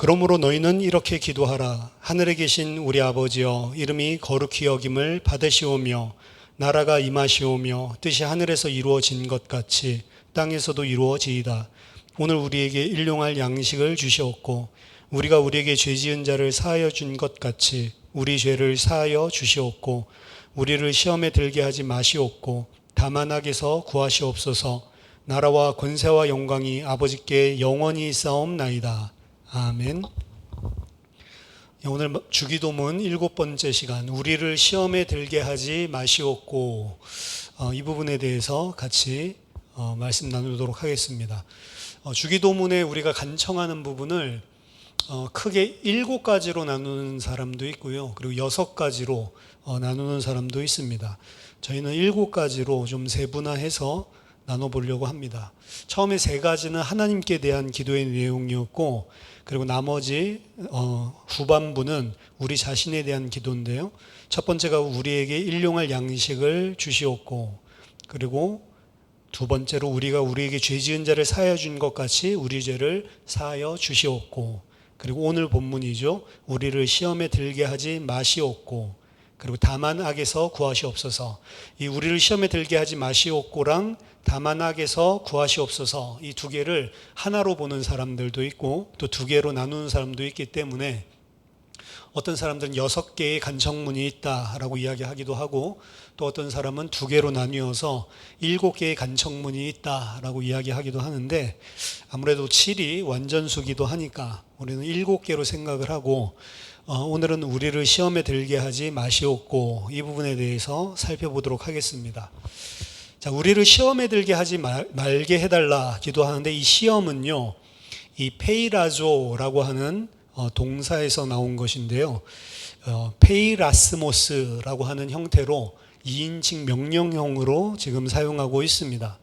그러므로 너희는 이렇게 기도하라. 하늘에 계신 우리 아버지여, 이름이 거룩히 여김을 받으시오며 나라가 임하시오며 뜻이 하늘에서 이루어진 것 같이 땅에서도 이루어지이다. 오늘 우리에게 일용할 양식을 주시옵고 우리가 우리에게 죄 지은 자를 사하여 준 것 같이 우리 죄를 사하여 주시옵고 우리를 시험에 들게 하지 마시옵고 다만 악에서 구하시옵소서. 나라와 권세와 영광이 아버지께 영원히 있사옵나이다. 아멘. 오늘 주기도문 7번째 시간, 우리를 시험에 들게 하지 마시옵고, 이 부분에 대해서 같이 말씀 나누도록 하겠습니다. 주기도문에 우리가 간청하는 부분을 크게 7가지로 나누는 사람도 있고요, 그리고 6가지로 나누는 사람도 있습니다. 저희는 7가지로 좀 세분화해서 나눠보려고 합니다. 처음에 3가지는 하나님께 대한 기도의 내용이었고, 그리고 나머지 후반부는 우리 자신에 대한 기도인데요. 첫 번째가 우리에게 일용할 양식을 주시옵고, 그리고 두 번째로 우리가 우리에게 죄 지은 자를 사하여 준 것 같이 우리 죄를 사하여 주시옵고, 그리고 오늘 본문이죠. 우리를 시험에 들게 하지 마시옵고, 그리고 다만 악에서 구하시옵소서. 이 우리를 시험에 들게 하지 마시옵고랑 다만 악에서 구하시옵소서, 이 2개를 하나로 보는 사람들도 있고 또 2개로 나누는 사람도 있기 때문에 어떤 사람들은 6개의 간청문이 있다라고 이야기하기도 하고, 또 어떤 사람은 2개로 나뉘어서 7개의 간청문이 있다라고 이야기하기도 하는데, 아무래도 7이 완전수기도 하니까 우리는 7개로 생각을 하고, 오늘은 우리를 시험에 들게 하지 마시옵고 이 부분에 대해서 살펴보도록 하겠습니다. 자, 우리를 시험에 들게 하지 말게 해달라 기도하는데, 이 시험은요, 이 페이라조라고 하는 동사에서 나온 것인데요, 페이라스모스라고 하는 형태로 2인칭 명령형으로 지금 사용하고 있습니다.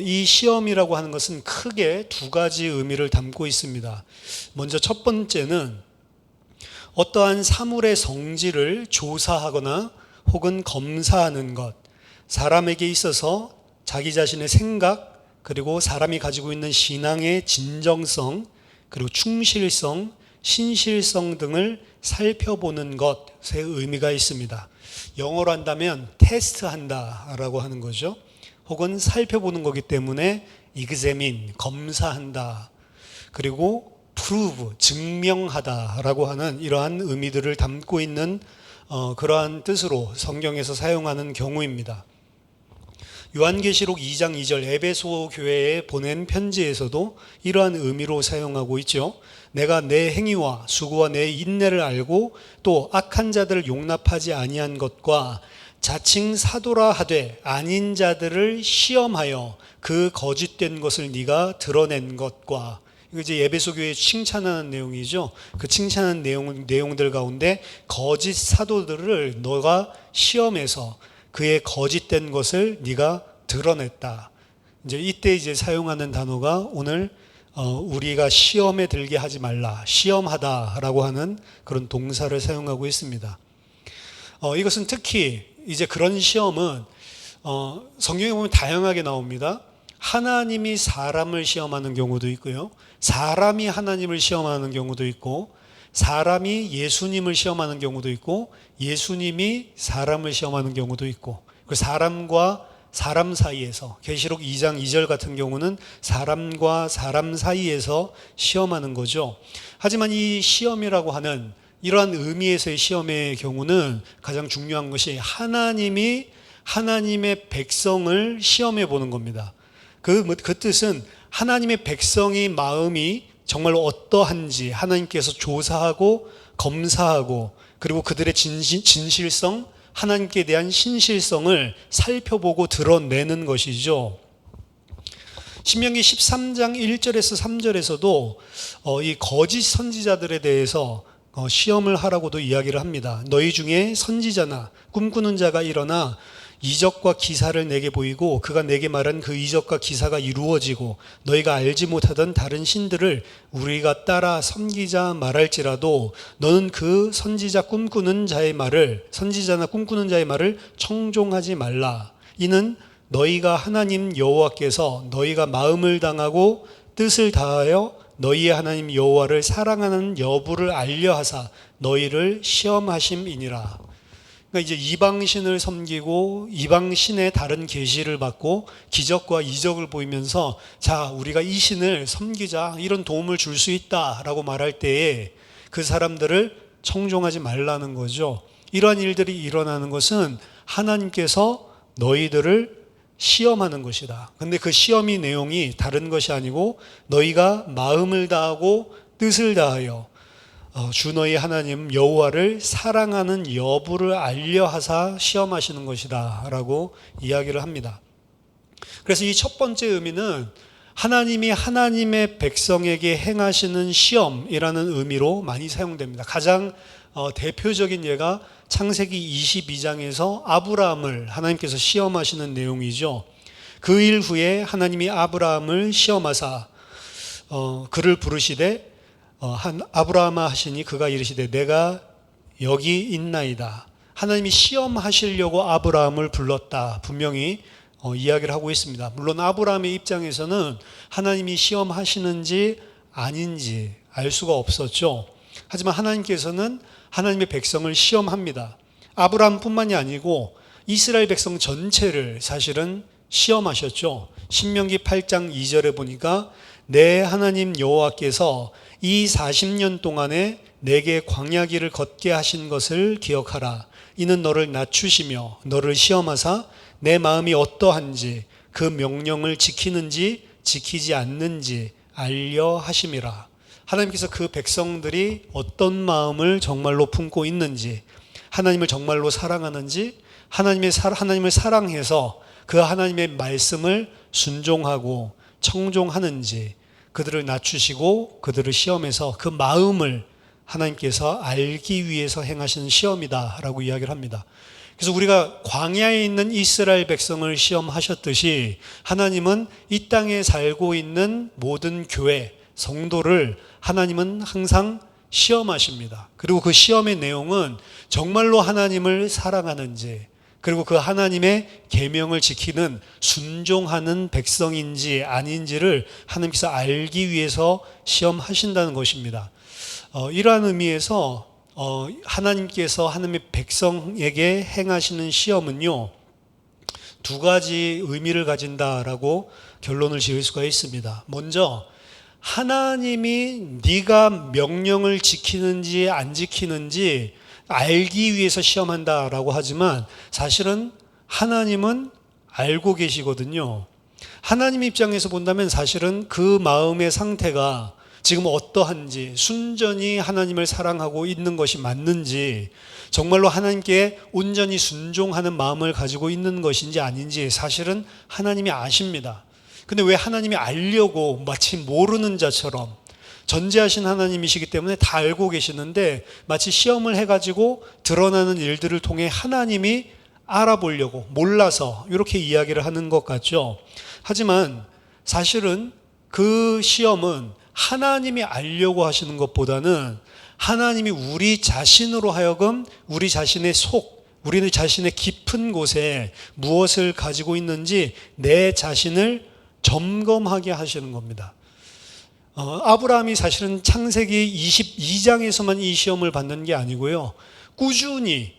이 시험이라고 하는 것은 크게 2가지 의미를 담고 있습니다. 먼저 첫 번째는 어떠한 사물의 성질을 조사하거나 혹은 검사하는 것, 사람에게 있어서 자기 자신의 생각, 그리고 사람이 가지고 있는 신앙의 진정성, 그리고 충실성, 신실성 등을 살펴보는 것에 의미가 있습니다. 영어로 한다면 테스트한다라고 하는 거죠. 혹은 살펴보는 거기 때문에 examine, 검사한다. 그리고 prove, 증명하다라고 하는 이러한 의미들을 담고 있는 그러한 뜻으로 성경에서 사용하는 경우입니다. 요한계시록 2장 2절 에베소 교회에 보낸 편지에서도 이러한 의미로 사용하고 있죠. 내가 내 행위와 수고와 내 인내를 알고 또 악한 자들을 용납하지 아니한 것과 자칭 사도라 하되 아닌 자들을 시험하여 그 거짓된 것을 네가 드러낸 것과, 이거 이제 에베소 교회에 칭찬하는 내용이죠. 그 칭찬하는 내용들 가운데 거짓 사도들을 너가 시험해서 그의 거짓된 것을 네가 드러냈다. 이제 이때 이제 사용하는 단어가 오늘 우리가 시험에 들게 하지 말라, 시험하다라고 하는 그런 동사를 사용하고 있습니다. 이것은 특히 이제 그런 시험은 성경에 보면 다양하게 나옵니다. 하나님이 사람을 시험하는 경우도 있고요, 사람이 하나님을 시험하는 경우도 있고, 사람이 예수님을 시험하는 경우도 있고, 예수님이 사람을 시험하는 경우도 있고, 그 사람과 사람 사이에서, 계시록 2장 2절 같은 경우는 사람과 사람 사이에서 시험하는 거죠. 하지만 이 시험이라고 하는 이러한 의미에서의 시험의 경우는 가장 중요한 것이 하나님이 하나님의 백성을 시험해 보는 겁니다. 그 뜻은 하나님의 백성의 마음이 정말 어떠한지 하나님께서 조사하고 검사하고, 그리고 그들의 진실성, 하나님께 대한 신실성을 살펴보고 드러내는 것이죠. 신명기 13장 1절에서 3절에서도 이 거짓 선지자들에 대해서 시험을 하라고도 이야기를 합니다. 너희 중에 선지자나 꿈꾸는 자가 일어나 이적과 기사를 내게 보이고 그가 내게 말한 그 이적과 기사가 이루어지고 너희가 알지 못하던 다른 신들을 우리가 따라 섬기자 말할지라도 너는 그 선지자나 꿈꾸는 자의 말을 청종하지 말라. 이는 너희가 하나님 여호와께서 너희가 마음을 당하고 뜻을 다하여 너희의 하나님 여호와를 사랑하는 여부를 알려 하사 너희를 시험하심이니라. 그러니까 이제 이방신을 섬기고 이방신의 다른 계시를 받고 기적과 이적을 보이면서 자, 우리가 이 신을 섬기자, 이런 도움을 줄 수 있다라고 말할 때에 그 사람들을 청종하지 말라는 거죠. 이러한 일들이 일어나는 것은 하나님께서 너희들을 시험하는 것이다. 근데 그 시험의 내용이 다른 것이 아니고 너희가 마음을 다하고 뜻을 다하여 주 너희 하나님 여호와를 사랑하는 여부를 알려 하사 시험하시는 것이다 라고 이야기를 합니다. 그래서 이 첫 번째 의미는 하나님이 하나님의 백성에게 행하시는 시험이라는 의미로 많이 사용됩니다. 가장 대표적인 예가 창세기 22장에서 아브라함을 하나님께서 시험하시는 내용이죠. 그 일 후에 하나님이 아브라함을 시험하사 그를 부르시되 아브라함아 하시니 그가 이르시되 내가 여기 있나이다. 하나님이 시험하시려고 아브라함을 불렀다. 분명히 이야기를 하고 있습니다. 물론 아브라함의 입장에서는 하나님이 시험하시는지 아닌지 알 수가 없었죠. 하지만 하나님께서는 하나님의 백성을 시험합니다. 아브라함뿐만이 아니고 이스라엘 백성 전체를 사실은 시험하셨죠. 신명기 8장 2절에 보니까 내 하나님 여호와께서 이 40년 동안에 내게 광야 길을 걷게 하신 것을 기억하라. 이는 너를 낮추시며 너를 시험하사 내 마음이 어떠한지 그 명령을 지키는지 지키지 않는지 알려 하심이라. 하나님께서 그 백성들이 어떤 마음을 정말로 품고 있는지, 하나님을 정말로 사랑하는지, 하나님을 사랑해서 그 하나님의 말씀을 순종하고 청종하는지 그들을 낮추시고 그들을 시험해서 그 마음을 하나님께서 알기 위해서 행하시는 시험이다 라고 이야기를 합니다. 그래서 우리가 광야에 있는 이스라엘 백성을 시험하셨듯이 하나님은 이 땅에 살고 있는 모든 교회, 성도를 하나님은 항상 시험하십니다. 그리고 그 시험의 내용은 정말로 하나님을 사랑하는지, 그리고 그 하나님의 계명을 지키는 순종하는 백성인지 아닌지를 하나님께서 알기 위해서 시험하신다는 것입니다. 이러한 의미에서 하나님께서 하나님의 백성에게 행하시는 시험은요, 두 가지 의미를 가진다라고 결론을 지을 수가 있습니다. 먼저 하나님이 네가 명령을 지키는지 안 지키는지 알기 위해서 시험한다라고 하지만 사실은 하나님은 알고 계시거든요. 하나님 입장에서 본다면 사실은 그 마음의 상태가 지금 어떠한지, 순전히 하나님을 사랑하고 있는 것이 맞는지, 정말로 하나님께 온전히 순종하는 마음을 가지고 있는 것인지 아닌지 사실은 하나님이 아십니다. 근데 왜 하나님이 알려고 마치 모르는 자처럼, 전지하신 하나님이시기 때문에 다 알고 계시는데 마치 시험을 해가지고 드러나는 일들을 통해 하나님이 알아보려고 몰라서 이렇게 이야기를 하는 것 같죠. 하지만 사실은 그 시험은 하나님이 알려고 하시는 것보다는 하나님이 우리 자신으로 하여금 우리 자신의 우리 자신의 깊은 곳에 무엇을 가지고 있는지 내 자신을 점검하게 하시는 겁니다. 아브라함이 사실은 창세기 22장에서만 이 시험을 받는 게 아니고요, 꾸준히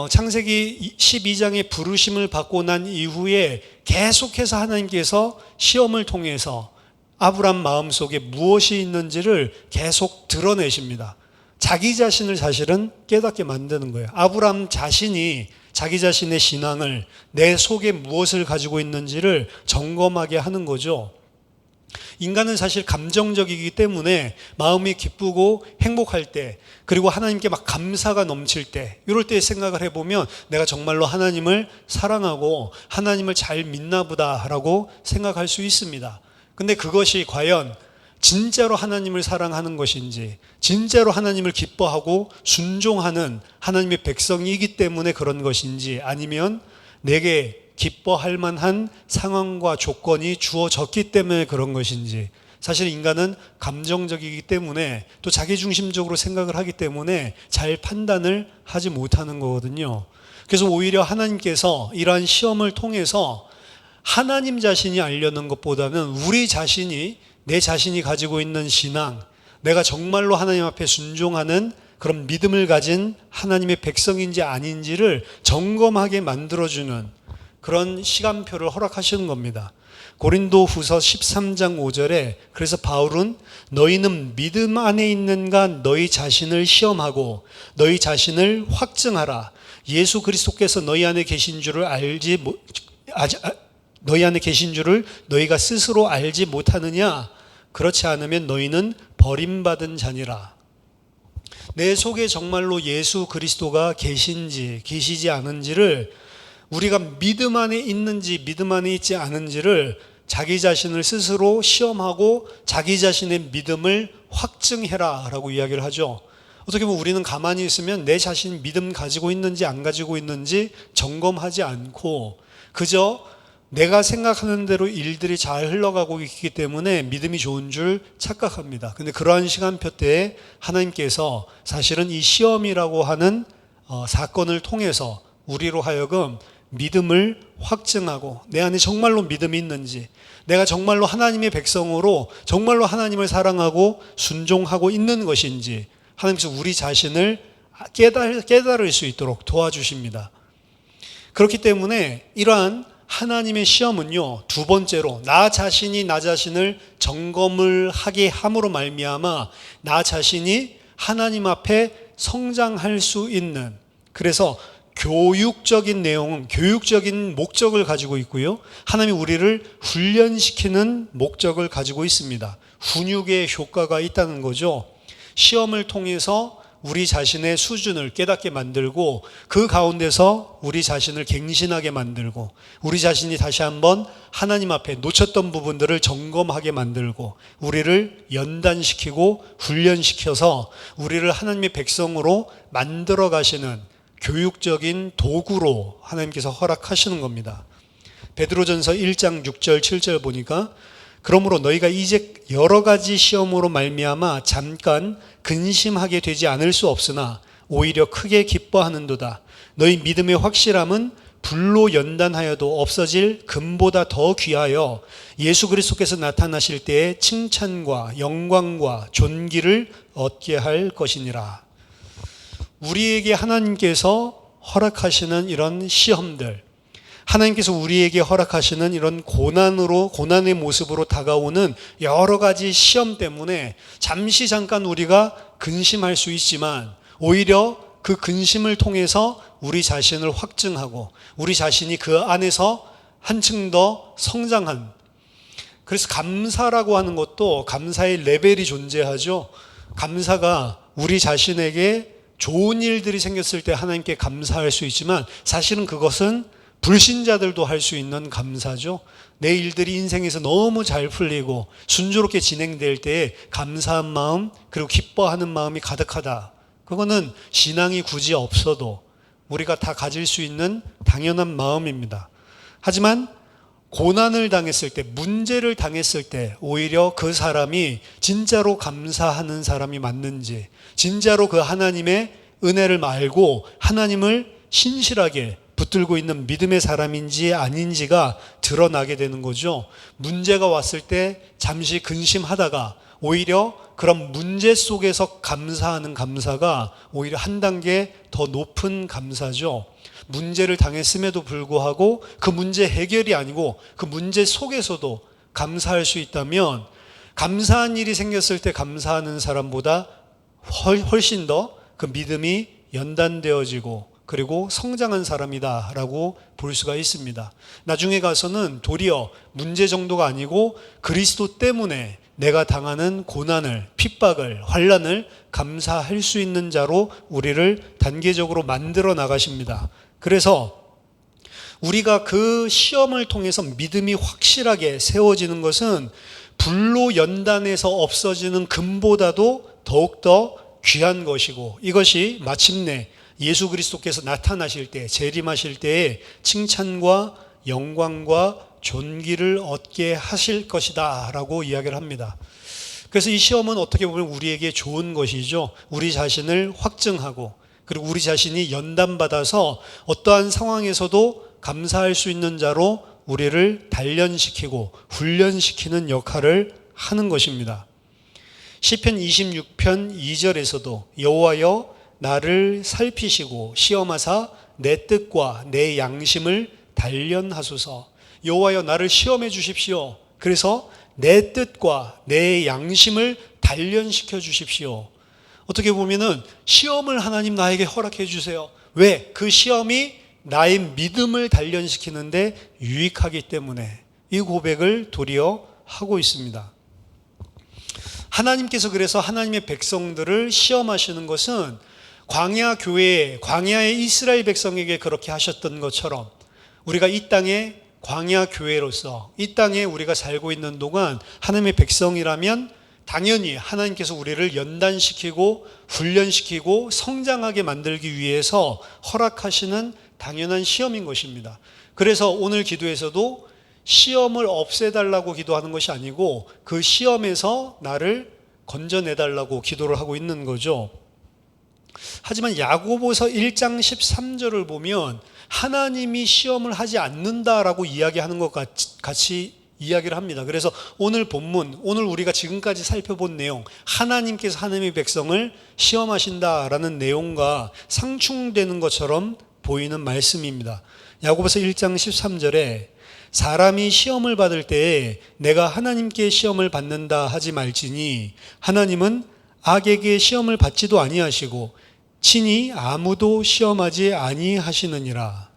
창세기 12장의 부르심을 받고 난 이후에 계속해서 하나님께서 시험을 통해서 아브라함 마음속에 무엇이 있는지를 계속 드러내십니다. 자기 자신을 사실은 깨닫게 만드는 거예요. 아브라함 자신이 자기 자신의 신앙을, 내 속에 무엇을 가지고 있는지를 점검하게 하는 거죠. 인간은 사실 감정적이기 때문에 마음이 기쁘고 행복할 때, 그리고 하나님께 막 감사가 넘칠 때, 이럴 때 생각을 해보면 내가 정말로 하나님을 사랑하고 하나님을 잘 믿나 보다라고 생각할 수 있습니다. 근데 그것이 과연 진짜로 하나님을 사랑하는 것인지, 진짜로 하나님을 기뻐하고 순종하는 하나님의 백성이기 때문에 그런 것인지, 아니면 내게 기뻐할 만한 상황과 조건이 주어졌기 때문에 그런 것인지, 사실 인간은 감정적이기 때문에 또 자기중심적으로 생각을 하기 때문에 잘 판단을 하지 못하는 거거든요. 그래서 오히려 하나님께서 이러한 시험을 통해서 하나님 자신이 알려는 것보다는 우리 자신이 내 자신이 가지고 있는 신앙, 내가 정말로 하나님 앞에 순종하는 그런 믿음을 가진 하나님의 백성인지 아닌지를 점검하게 만들어주는 그런 시간표를 허락하시는 겁니다. 고린도후서 13장 5절에 그래서 바울은 너희는 믿음 안에 있는가 너희 자신을 시험하고 너희 자신을 확증하라. 예수 그리스도께서 너희 안에 계신 줄을 너희 안에 계신 줄을 너희가 스스로 알지 못하느냐? 그렇지 않으면 너희는 버림받은 자니라. 내 속에 정말로 예수 그리스도가 계신지 계시지 않은지를 우리가 믿음 안에 있는지 믿음 안에 있지 않은지를 자기 자신을 스스로 시험하고 자기 자신의 믿음을 확증해라 라고 이야기를 하죠. 어떻게 보면 우리는 가만히 있으면 내 자신 믿음 가지고 있는지 안 가지고 있는지 점검하지 않고 그저 내가 생각하는 대로 일들이 잘 흘러가고 있기 때문에 믿음이 좋은 줄 착각합니다. 근데 그러한 시간표 때에 하나님께서 사실은 이 시험이라고 하는 사건을 통해서 우리로 하여금 믿음을 확증하고 내 안에 정말로 믿음이 있는지, 내가 정말로 하나님의 백성으로 정말로 하나님을 사랑하고 순종하고 있는 것인지 하나님께서 우리 자신을 깨달을 수 있도록 도와주십니다. 그렇기 때문에 이러한 하나님의 시험은요, 두 번째로 나 자신이 나 자신을 점검을 하게 함으로 말미암아 나 자신이 하나님 앞에 성장할 수 있는, 그래서 교육적인 내용은 교육적인 목적을 가지고 있고요, 하나님이 우리를 훈련시키는 목적을 가지고 있습니다. 훈육의 효과가 있다는 거죠. 시험을 통해서 우리 자신의 수준을 깨닫게 만들고 그 가운데서 우리 자신을 갱신하게 만들고 우리 자신이 다시 한번 하나님 앞에 놓쳤던 부분들을 점검하게 만들고 우리를 연단시키고 훈련시켜서 우리를 하나님의 백성으로 만들어 가시는 교육적인 도구로 하나님께서 허락하시는 겁니다. 베드로전서 1장 6절 7절 보니까 그러므로 너희가 이제 여러 가지 시험으로 말미암아 잠깐 근심하게 되지 않을 수 없으나 오히려 크게 기뻐하는도다. 너희 믿음의 확실함은 불로 연단하여도 없어질 금보다 더 귀하여 예수 그리스도께서 나타나실 때에 칭찬과 영광과 존귀를 얻게 할 것이니라. 우리에게 하나님께서 허락하시는 이런 시험들, 하나님께서 우리에게 허락하시는 이런 고난의 모습으로 다가오는 여러 가지 시험 때문에 잠깐 우리가 근심할 수 있지만 오히려 그 근심을 통해서 우리 자신을 확증하고 우리 자신이 그 안에서 한층 더 성장한, 그래서 감사라고 하는 것도 감사의 레벨이 존재하죠. 감사가 우리 자신에게 좋은 일들이 생겼을 때 하나님께 감사할 수 있지만 사실은 그것은 불신자들도 할 수 있는 감사죠. 내 일들이 인생에서 너무 잘 풀리고 순조롭게 진행될 때에 감사한 마음 그리고 기뻐하는 마음이 가득하다. 그거는 신앙이 굳이 없어도 우리가 다 가질 수 있는 당연한 마음입니다. 하지만 고난을 당했을 때, 문제를 당했을 때 오히려 그 사람이 진짜로 감사하는 사람이 맞는지, 진짜로 그 하나님의 은혜를 알고 하나님을 신실하게 붙들고 있는 믿음의 사람인지 아닌지가 드러나게 되는 거죠. 문제가 왔을 때 잠시 근심하다가 오히려 그런 문제 속에서 감사하는 감사가 오히려 한 단계 더 높은 감사죠. 문제를 당했음에도 불구하고 그 문제 해결이 아니고 그 문제 속에서도 감사할 수 있다면 감사한 일이 생겼을 때 감사하는 사람보다 훨씬 더 그 믿음이 연단되어지고 그리고 성장한 사람이다라고 볼 수가 있습니다. 나중에 가서는 도리어 문제 정도가 아니고 그리스도 때문에 내가 당하는 고난을, 핍박을, 환난을 감사할 수 있는 자로 우리를 단계적으로 만들어 나가십니다. 그래서 우리가 그 시험을 통해서 믿음이 확실하게 세워지는 것은 불로 연단해서 없어지는 금보다도 더욱더 귀한 것이고 이것이 마침내 예수 그리스도께서 나타나실 때, 재림하실 때에 칭찬과 영광과 존귀를 얻게 하실 것이다 라고 이야기를 합니다. 그래서 이 시험은 어떻게 보면 우리에게 좋은 것이죠. 우리 자신을 확증하고 그리고 우리 자신이 연단받아서 어떠한 상황에서도 감사할 수 있는 자로 우리를 단련시키고 훈련시키는 역할을 하는 것입니다. 시편 26편 2절에서도 여호와여 나를 살피시고 시험하사 내 뜻과 내 양심을 단련하소서. 여호와여 나를 시험해 주십시오. 그래서 내 뜻과 내 양심을 단련시켜 주십시오. 어떻게 보면은 시험을 하나님 나에게 허락해 주세요. 왜? 그 시험이 나의 믿음을 단련시키는데 유익하기 때문에 이 고백을 도리어 하고 있습니다. 하나님께서 그래서 하나님의 백성들을 시험하시는 것은 광야 교회, 광야의 이스라엘 백성에게 그렇게 하셨던 것처럼 우리가 이 땅에 광야 교회로서 이 땅에 우리가 살고 있는 동안 하나님의 백성이라면 당연히 하나님께서 우리를 연단시키고 훈련시키고 성장하게 만들기 위해서 허락하시는 당연한 시험인 것입니다. 그래서 오늘 기도에서도 시험을 없애달라고 기도하는 것이 아니고 그 시험에서 나를 건져내달라고 기도를 하고 있는 거죠. 하지만 야고보서 1장 13절을 보면 하나님이 시험을 하지 않는다라고 이야기하는 것 같이 이야기를 합니다. 그래서 오늘 본문, 오늘 우리가 지금까지 살펴본 내용, 하나님께서 하나님의 백성을 시험하신다라는 내용과 상충되는 것처럼 보이는 말씀입니다. 야고보서 1장 13절에 사람이 시험을 받을 때에 내가 하나님께 시험을 받는다 하지 말지니 하나님은 악에게 시험을 받지도 아니하시고 친히 아무도 시험하지 아니하시느니라.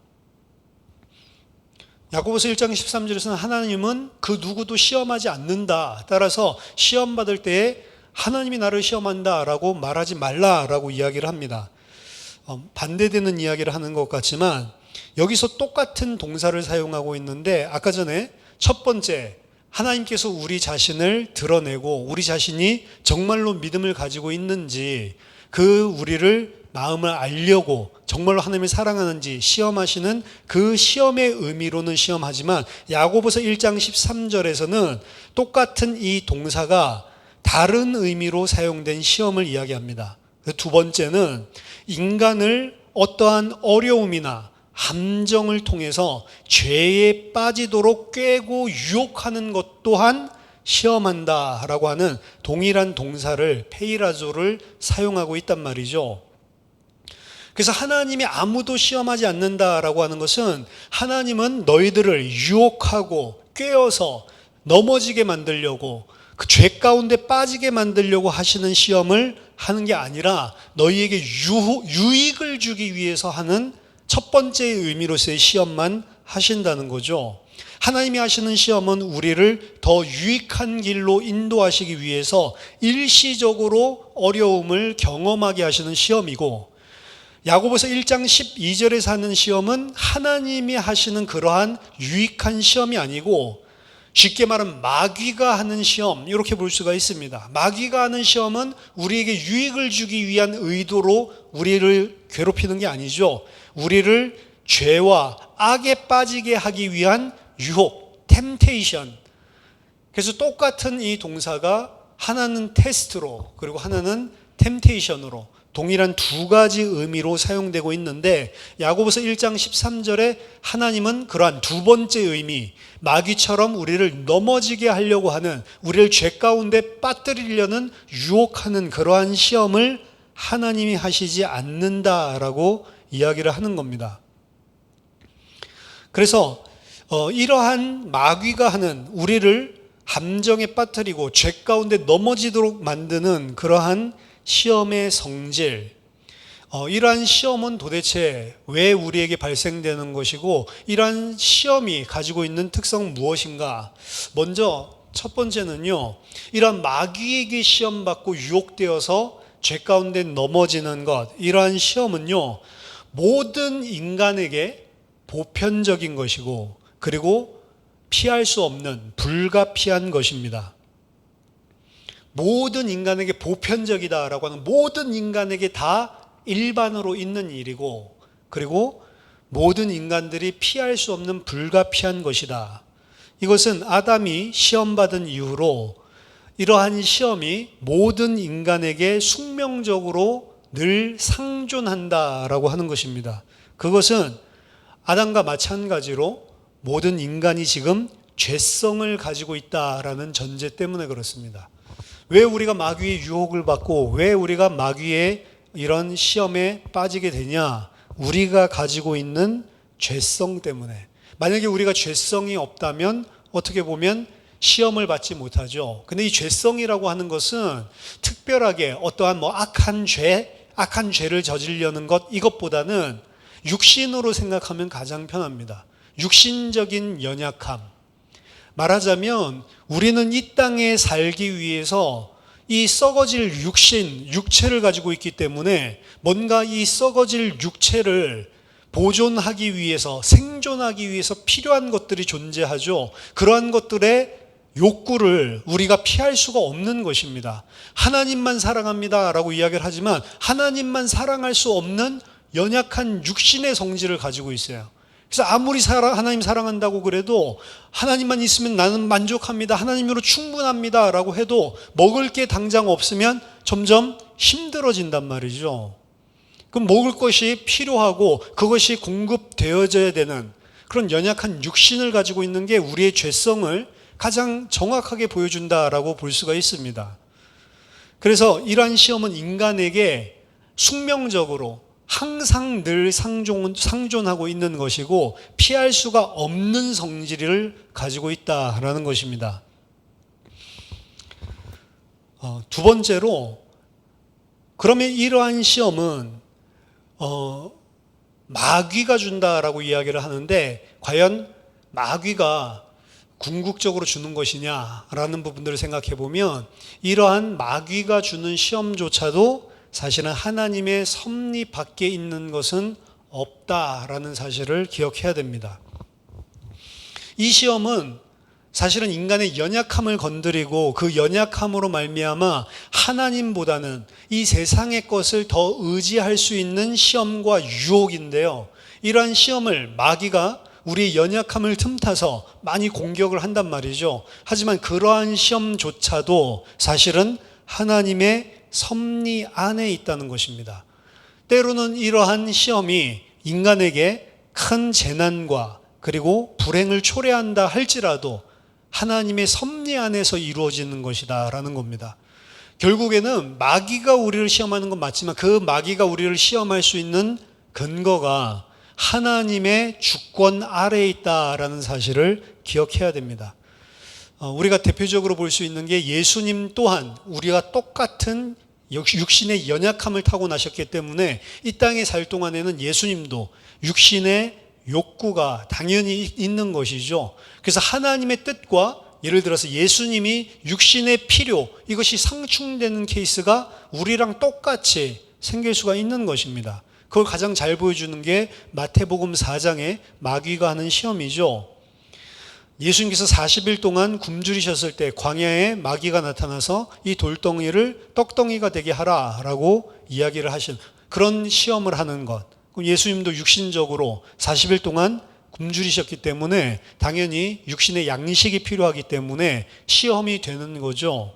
야고보서 1장 13절에서는 하나님은 그 누구도 시험하지 않는다. 따라서 시험 받을 때에 하나님이 나를 시험한다라고 말하지 말라라고 이야기를 합니다. 반대되는 이야기를 하는 것 같지만 여기서 똑같은 동사를 사용하고 있는데 아까 전에 첫 번째 하나님께서 우리 자신을 드러내고 우리 자신이 정말로 믿음을 가지고 있는지 그 우리를 마음을 알려고 정말로 하나님을 사랑하는지 시험하시는 그 시험의 의미로는 시험하지만 야고보서 1장 13절에서는 똑같은 이 동사가 다른 의미로 사용된 시험을 이야기합니다. 두 번째는 인간을 어떠한 어려움이나 함정을 통해서 죄에 빠지도록 꾀고 유혹하는 것 또한 시험한다라고 하는 동일한 동사를 페이라조를 사용하고 있단 말이죠. 그래서 하나님이 아무도 시험하지 않는다라고 하는 것은 하나님은 너희들을 유혹하고 꾀어서 넘어지게 만들려고 그 죄 가운데 빠지게 만들려고 하시는 시험을 하는 게 아니라 너희에게 유익을 주기 위해서 하는 첫 번째 의미로서의 시험만 하신다는 거죠. 하나님이 하시는 시험은 우리를 더 유익한 길로 인도하시기 위해서 일시적으로 어려움을 경험하게 하시는 시험이고 야고보서 1장 12절에서 하는 시험은 하나님이 하시는 그러한 유익한 시험이 아니고 쉽게 말하면 마귀가 하는 시험 이렇게 볼 수가 있습니다. 마귀가 하는 시험은 우리에게 유익을 주기 위한 의도로 우리를 괴롭히는 게 아니죠. 우리를 죄와 악에 빠지게 하기 위한 유혹, 템테이션. 그래서 똑같은 이 동사가 하나는 테스트로 그리고 하나는 템테이션으로 동일한 두 가지 의미로 사용되고 있는데 야고보서 1장 13절에 하나님은 그러한 두 번째 의미 마귀처럼 우리를 넘어지게 하려고 하는 우리를 죄 가운데 빠뜨리려는 유혹하는 그러한 시험을 하나님이 하시지 않는다라고 이야기를 하는 겁니다. 그래서 이러한 마귀가 하는 우리를 함정에 빠뜨리고 죄 가운데 넘어지도록 만드는 그러한 시험의 성질, 이러한 시험은 도대체 왜 우리에게 발생되는 것이고 이러한 시험이 가지고 있는 특성은 무엇인가? 먼저 첫 번째는요, 이러한 마귀에게 시험받고 유혹되어서 죄 가운데 넘어지는 것, 이러한 시험은요 모든 인간에게 보편적인 것이고 그리고 피할 수 없는 불가피한 것입니다. 모든 인간에게 보편적이다라고 하는 모든 인간에게 다 일반으로 있는 일이고 그리고 모든 인간들이 피할 수 없는 불가피한 것이다. 이것은 아담이 시험받은 이후로 이러한 시험이 모든 인간에게 숙명적으로 늘 상존한다라고 하는 것입니다. 그것은 아담과 마찬가지로 모든 인간이 지금 죄성을 가지고 있다라는 전제 때문에 그렇습니다. 왜 우리가 마귀의 유혹을 받고 왜 우리가 마귀의 이런 시험에 빠지게 되냐? 우리가 가지고 있는 죄성 때문에. 만약에 우리가 죄성이 없다면 어떻게 보면 시험을 받지 못하죠. 근데 이 죄성이라고 하는 것은 특별하게 어떠한 악한 죄를 저지르려는 것, 이것보다는 육신으로 생각하면 가장 편합니다. 육신적인 연약함. 말하자면 우리는 이 땅에 살기 위해서 이 썩어질 육체를 가지고 있기 때문에 뭔가 이 썩어질 육체를 보존하기 위해서, 생존하기 위해서 필요한 것들이 존재하죠. 그러한 것들의 욕구를 우리가 피할 수가 없는 것입니다. 하나님만 사랑합니다 라고 이야기를 하지만 하나님만 사랑할 수 없는 연약한 육신의 성질을 가지고 있어요. 그래서 아무리 하나님 사랑한다고 그래도 하나님만 있으면 나는 만족합니다, 하나님으로 충분합니다 라고 해도 먹을 게 당장 없으면 점점 힘들어진단 말이죠. 그럼 먹을 것이 필요하고 그것이 공급되어져야 되는 그런 연약한 육신을 가지고 있는 게 우리의 죄성을 가장 정확하게 보여준다라고 볼 수가 있습니다. 그래서 이러한 시험은 인간에게 숙명적으로 항상 늘 상존하고 있는 것이고 피할 수가 없는 성질을 가지고 있다라는 것입니다. 두 번째로, 그러면 이러한 시험은 마귀가 준다라고 이야기를 하는데 과연 마귀가 궁극적으로 주는 것이냐라는 부분들을 생각해 보면 이러한 마귀가 주는 시험조차도 사실은 하나님의 섭리 밖에 있는 것은 없다라는 사실을 기억해야 됩니다. 이 시험은 사실은 인간의 연약함을 건드리고 그 연약함으로 말미암아 하나님보다는 이 세상의 것을 더 의지할 수 있는 시험과 유혹인데요. 이러한 시험을 마귀가 우리의 연약함을 틈타서 많이 공격을 한단 말이죠. 하지만 그러한 시험조차도 사실은 하나님의 섭리 안에 있다는 것입니다. 때로는 이러한 시험이 인간에게 큰 재난과 그리고 불행을 초래한다 할지라도 하나님의 섭리 안에서 이루어지는 것이다 라는 겁니다. 결국에는 마귀가 우리를 시험하는 건 맞지만 그 마귀가 우리를 시험할 수 있는 근거가 하나님의 주권 아래에 있다라는 사실을 기억해야 됩니다. 우리가 대표적으로 볼 수 있는 게 예수님 또한 우리가 똑같은 육신의 연약함을 타고나셨기 때문에 이 땅에 살 동안에는 예수님도 육신의 욕구가 당연히 있는 것이죠. 그래서 하나님의 뜻과 예를 들어서 예수님이 육신의 필요, 이것이 상충되는 케이스가 우리랑 똑같이 생길 수가 있는 것입니다. 그걸 가장 잘 보여주는 게 마태복음 4장의 마귀가 하는 시험이죠. 예수님께서 40일 동안 굶주리셨을 때 광야에 마귀가 나타나서 이 돌덩이를 떡덩이가 되게 하라라고 이야기를 하신 그런 시험을 하는 것. 그럼 예수님도 육신적으로 40일 동안 굶주리셨기 때문에 당연히 육신의 양식이 필요하기 때문에 시험이 되는 거죠.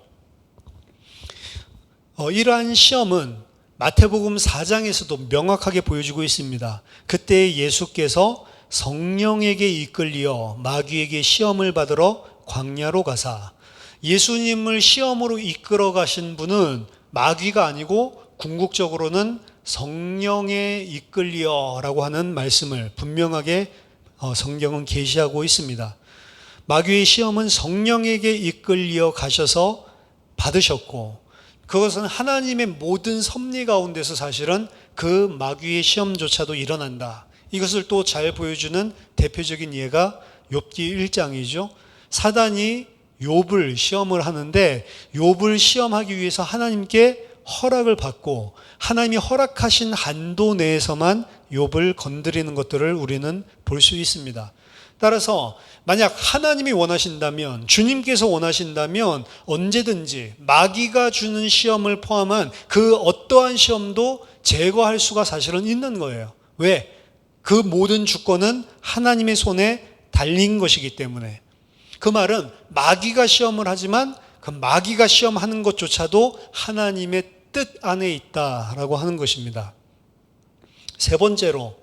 이러한 시험은 마태복음 4장에서도 명확하게 보여주고 있습니다. 그때 예수께서 성령에게 이끌려 마귀에게 시험을 받으러 광야로 가사, 예수님을 시험으로 이끌어 가신 분은 마귀가 아니고 궁극적으로는 성령에 이끌려라고 하는 말씀을 분명하게 성경은 계시하고 있습니다. 마귀의 시험은 성령에게 이끌려 가셔서 받으셨고 그것은 하나님의 모든 섭리 가운데서 사실은 그 마귀의 시험조차도 일어난다. 이것을 또 잘 보여주는 대표적인 예가 욥기 1장이죠. 사단이 욥을 시험을 하는데 욥을 시험하기 위해서 하나님께 허락을 받고 하나님이 허락하신 한도 내에서만 욥을 건드리는 것들을 우리는 볼 수 있습니다. 따라서 만약 하나님이 원하신다면, 주님께서 원하신다면 언제든지 마귀가 주는 시험을 포함한 그 어떠한 시험도 제거할 수가 사실은 있는 거예요. 왜? 그 모든 주권은 하나님의 손에 달린 것이기 때문에. 그 말은 마귀가 시험을 하지만 그 마귀가 시험하는 것조차도 하나님의 뜻 안에 있다라고 하는 것입니다. 세 번째로,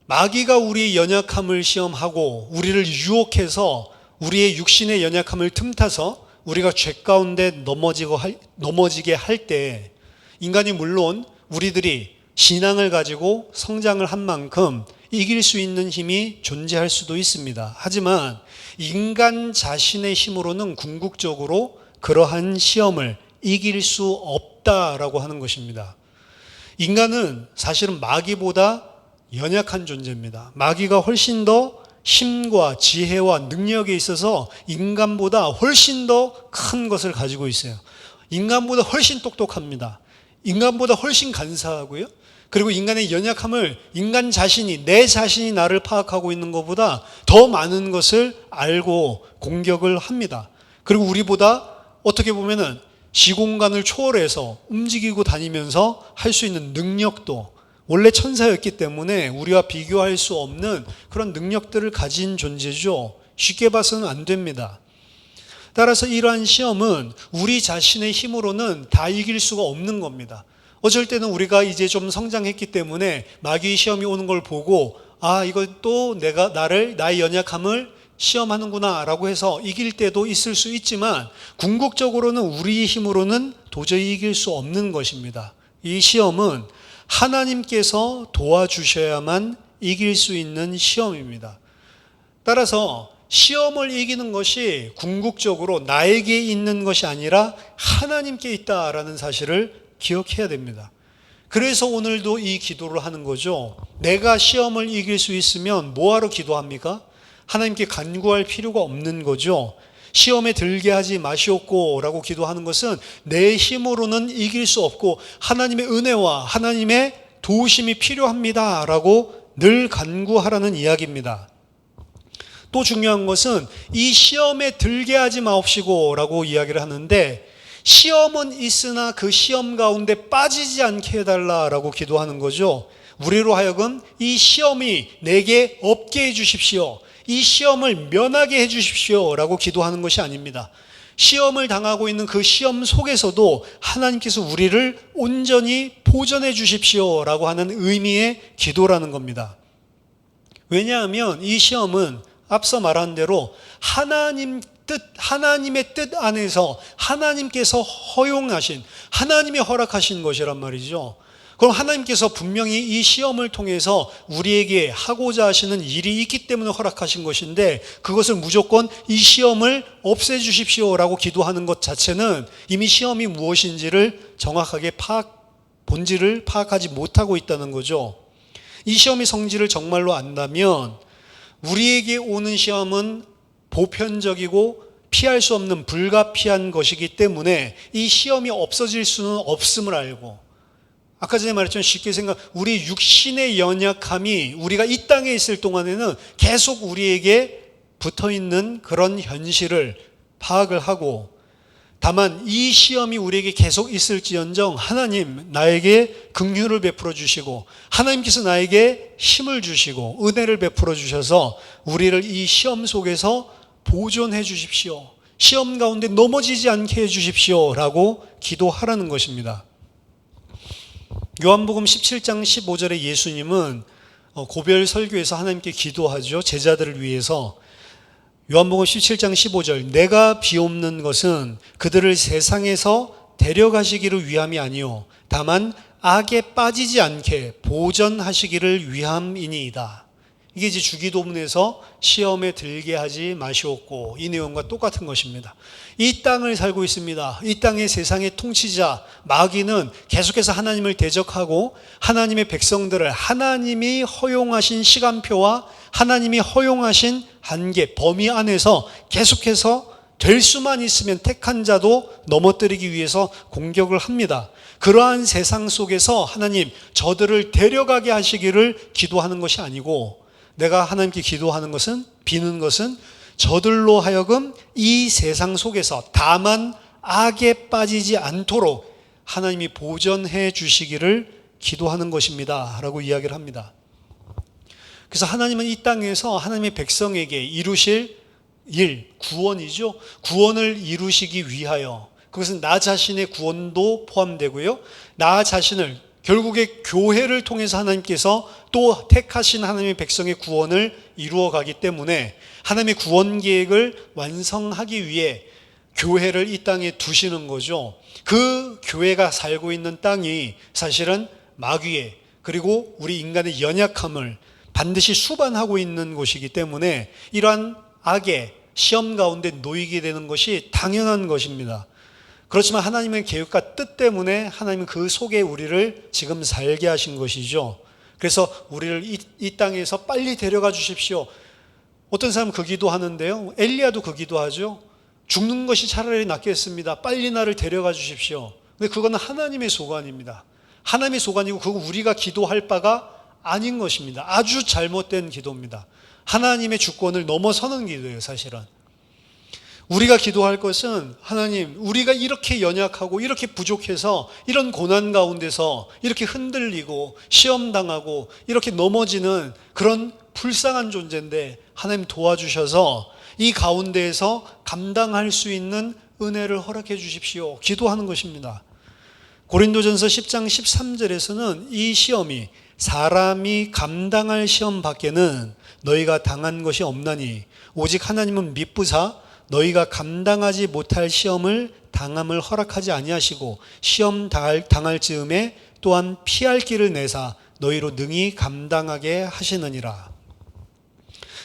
마귀가 우리의 연약함을 시험하고 우리를 유혹해서 우리의 육신의 연약함을 틈타서 우리가 죄 가운데 넘어지게 할 때 인간이 물론 우리들이 신앙을 가지고 성장을 한 만큼 이길 수 있는 힘이 존재할 수도 있습니다. 하지만 인간 자신의 힘으로는 궁극적으로 그러한 시험을 이길 수 없다라고 하는 것입니다. 인간은 사실은 마귀보다 연약한 존재입니다. 마귀가 훨씬 더 힘과 지혜와 능력에 있어서 인간보다 훨씬 더 큰 것을 가지고 있어요. 인간보다 훨씬 똑똑합니다. 인간보다 훨씬 간사하고요. 그리고 인간의 연약함을 인간 자신이, 내 자신이 나를 파악하고 있는 것보다 더 많은 것을 알고 공격을 합니다. 그리고 우리보다 어떻게 보면은 시공간을 초월해서 움직이고 다니면서 할 수 있는 능력도 원래 천사였기 때문에 우리와 비교할 수 없는 그런 능력들을 가진 존재죠. 쉽게 봐서는 안 됩니다. 따라서 이러한 시험은 우리 자신의 힘으로는 다 이길 수가 없는 겁니다. 어쩔 때는 우리가 이제 좀 성장했기 때문에 마귀의 시험이 오는 걸 보고 이것도 나의 연약함을 시험하는구나 라고 해서 이길 때도 있을 수 있지만 궁극적으로는 우리의 힘으로는 도저히 이길 수 없는 것입니다. 이 시험은 하나님께서 도와주셔야만 이길 수 있는 시험입니다. 따라서 시험을 이기는 것이 궁극적으로 나에게 있는 것이 아니라 하나님께 있다라는 사실을 기억해야 됩니다. 그래서 오늘도 이 기도를 하는 거죠. 내가 시험을 이길 수 있으면 뭐하러 기도합니까? 하나님께 간구할 필요가 없는 거죠. 시험에 들게 하지 마시옵고 라고 기도하는 것은 내 힘으로는 이길 수 없고 하나님의 은혜와 하나님의 도우심이 필요합니다 라고 늘 간구하라는 이야기입니다. 또 중요한 것은 이 시험에 들게 하지 마옵시고 라고 이야기를 하는데 시험은 있으나 그 시험 가운데 빠지지 않게 해달라라고 기도하는 거죠. 우리로 하여금 이 시험이 내게 없게 해주십시오. 이 시험을 면하게 해주십시오 라고 기도하는 것이 아닙니다. 시험을 당하고 있는 그 시험 속에서도 하나님께서 우리를 온전히 보존해 주십시오 라고 하는 의미의 기도라는 겁니다. 왜냐하면 이 시험은 앞서 말한 대로 하나님의 뜻 안에서 하나님께서 허용하신, 하나님이 허락하신 것이란 말이죠. 그럼 하나님께서 분명히 이 시험을 통해서 우리에게 하고자 하시는 일이 있기 때문에 허락하신 것인데 그것을 무조건 이 시험을 없애주십시오라고 기도하는 것 자체는 이미 시험이 무엇인지를 정확하게 본질을 파악하지 못하고 있다는 거죠. 이 시험의 성질을 정말로 안다면 우리에게 오는 시험은 보편적이고 피할 수 없는 불가피한 것이기 때문에 이 시험이 없어질 수는 없음을 알고 아까 전에 말했지만 쉽게 우리 육신의 연약함이 우리가 이 땅에 있을 동안에는 계속 우리에게 붙어있는 그런 현실을 파악을 하고 다만 이 시험이 우리에게 계속 있을지언정 하나님 나에게 긍휼을 베풀어 주시고 하나님께서 나에게 힘을 주시고 은혜를 베풀어 주셔서 우리를 이 시험 속에서 보존해 주십시오. 시험 가운데 넘어지지 않게 해 주십시오 라고 기도하라는 것입니다. 요한복음 17장 15절에 예수님은 고별 설교에서 하나님께 기도하죠. 제자들을 위해서. 요한복음 17장 15절 내가 비옵는 것은 그들을 세상에서 데려가시기를 위함이 아니요 다만 악에 빠지지 않게 보전하시기를 위함이니이다. 이게 이제 주기도문에서 시험에 들게 하지 마시옵고 이 내용과 똑같은 것입니다. 이 땅을 살고 있습니다. 이 땅의 세상의 통치자 마귀는 계속해서 하나님을 대적하고 하나님의 백성들을 하나님이 허용하신 시간표와 하나님이 허용하신 한계, 범위 안에서 계속해서 될 수만 있으면 택한 자도 넘어뜨리기 위해서 공격을 합니다. 그러한 세상 속에서 하나님 저들을 데려가게 하시기를 기도하는 것이 아니고 내가 하나님께 기도하는 것은 비는 것은 저들로 하여금 이 세상 속에서 다만 악에 빠지지 않도록 하나님이 보전해 주시기를 기도하는 것입니다 라고 이야기를 합니다. 그래서 하나님은 이 땅에서 하나님의 백성에게 이루실 일, 구원이죠. 구원을 이루시기 위하여 그것은 나 자신의 구원도 포함되고요. 나 자신을 결국에 교회를 통해서 하나님께서 또 택하신 하나님의 백성의 구원을 이루어 가기 때문에 하나님의 구원 계획을 완성하기 위해 교회를 이 땅에 두시는 거죠. 그 교회가 살고 있는 땅이 사실은 마귀의, 그리고 우리 인간의 연약함을 반드시 수반하고 있는 곳이기 때문에 이러한 악의 시험 가운데 놓이게 되는 것이 당연한 것입니다. 그렇지만 하나님의 계획과 뜻 때문에 하나님은 그 속에 우리를 지금 살게 하신 것이죠. 그래서 우리를 이 땅에서 빨리 데려가 주십시오. 어떤 사람은 그 기도하는데요, 엘리야도 그 기도하죠. 죽는 것이 차라리 낫겠습니다. 빨리 나를 데려가 주십시오. 근데 그거는 하나님의 소관입니다. 하나님의 소관이고 그거 우리가 기도할 바가 아닌 것입니다. 아주 잘못된 기도입니다. 하나님의 주권을 넘어서는 기도예요, 사실은. 우리가 기도할 것은, 하나님, 우리가 이렇게 연약하고 이렇게 부족해서 이런 고난 가운데서 이렇게 흔들리고 시험당하고 이렇게 넘어지는 그런 불쌍한 존재인데 하나님 도와주셔서 이 가운데에서 감당할 수 있는 은혜를 허락해 주십시오. 기도하는 것입니다. 고린도전서 10장 13절에서는 이 시험이 사람이 감당할 시험 밖에는 너희가 당한 것이 없나니 오직 하나님은 미쁘사 너희가 감당하지 못할 시험을 당함을 허락하지 아니하시고 시험 당할 즈음에 또한 피할 길을 내사 너희로 능히 감당하게 하시느니라.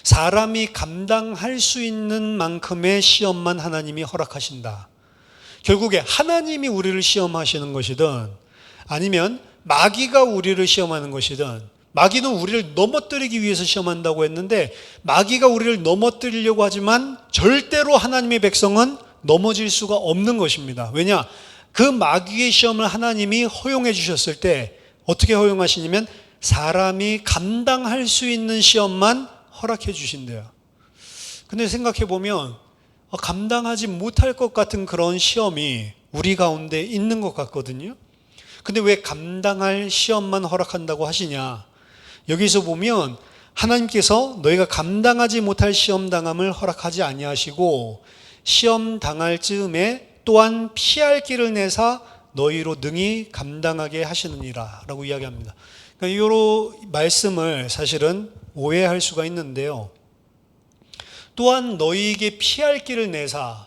사람이 감당할 수 있는 만큼의 시험만 하나님이 허락하신다. 결국에 하나님이 우리를 시험하시는 것이든 아니면 마귀가 우리를 시험하는 것이든, 마귀는 우리를 넘어뜨리기 위해서 시험한다고 했는데 마귀가 우리를 넘어뜨리려고 하지만 절대로 하나님의 백성은 넘어질 수가 없는 것입니다. 왜냐? 그 마귀의 시험을 하나님이 허용해 주셨을 때 어떻게 허용하시냐면 사람이 감당할 수 있는 시험만 허락해 주신대요. 근데 생각해 보면 감당하지 못할 것 같은 그런 시험이 우리 가운데 있는 것 같거든요. 근데 왜 감당할 시험만 허락한다고 하시냐? 여기서 보면 하나님께서 너희가 감당하지 못할 시험 당함을 허락하지 아니하시고 시험 당할 즈음에 또한 피할 길을 내사 너희로 능히 감당하게 하시느니라 라고 이야기합니다. 그러니까 이 말씀을 사실은 오해할 수가 있는데요. 또한 너희에게 피할 길을 내사,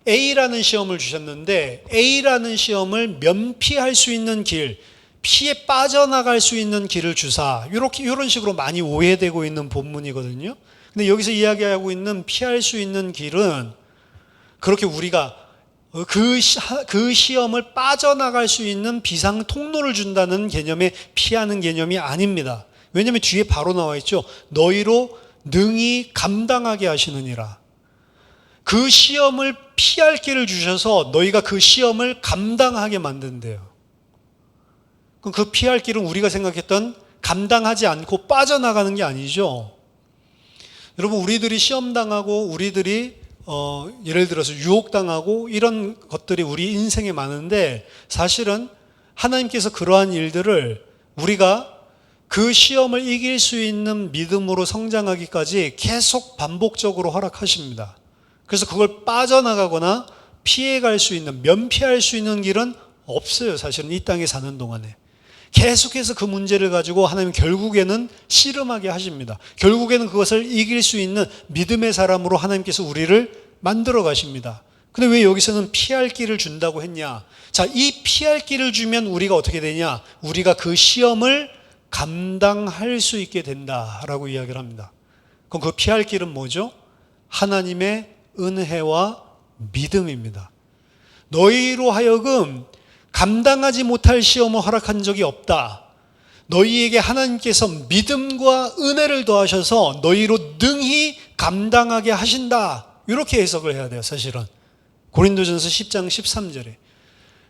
A라는 시험을 주셨는데 A라는 시험을 면피할 수 있는 길, 피해 빠져나갈 수 있는 길을 주사, 이런 식으로 많이 오해되고 있는 본문이거든요. 근데 여기서 이야기하고 있는 피할 수 있는 길은 그렇게 우리가 그 시험을 빠져나갈 수 있는 비상 통로를 준다는 개념의 피하는 개념이 아닙니다. 왜냐하면 뒤에 바로 나와 있죠. 너희로 능히 감당하게 하시느니라. 그 시험을 피할 길을 주셔서 너희가 그 시험을 감당하게 만든대요. 그럼 그 피할 길은 우리가 생각했던 감당하지 않고 빠져나가는 게 아니죠. 여러분, 우리들이 시험당하고 우리들이 예를 들어서 유혹당하고 이런 것들이 우리 인생에 많은데 사실은 하나님께서 그러한 일들을 우리가 그 시험을 이길 수 있는 믿음으로 성장하기까지 계속 반복적으로 허락하십니다. 그래서 그걸 빠져나가거나 피해갈 수 있는, 면피할 수 있는 길은 없어요. 사실은 이 땅에 사는 동안에. 계속해서 그 문제를 가지고 하나님 결국에는 씨름하게 하십니다. 결국에는 그것을 이길 수 있는 믿음의 사람으로 하나님께서 우리를 만들어 가십니다. 근데 왜 여기서는 피할 길을 준다고 했냐? 자, 이 피할 길을 주면 우리가 어떻게 되냐? 우리가 그 시험을 감당할 수 있게 된다라고 이야기를 합니다. 그럼 그 피할 길은 뭐죠? 하나님의 은혜와 믿음입니다. 너희로 하여금 감당하지 못할 시험을 허락한 적이 없다. 너희에게 하나님께서 믿음과 은혜를 더하셔서 너희로 능히 감당하게 하신다. 이렇게 해석을 해야 돼요, 사실은. 고린도전서 10장 13절에.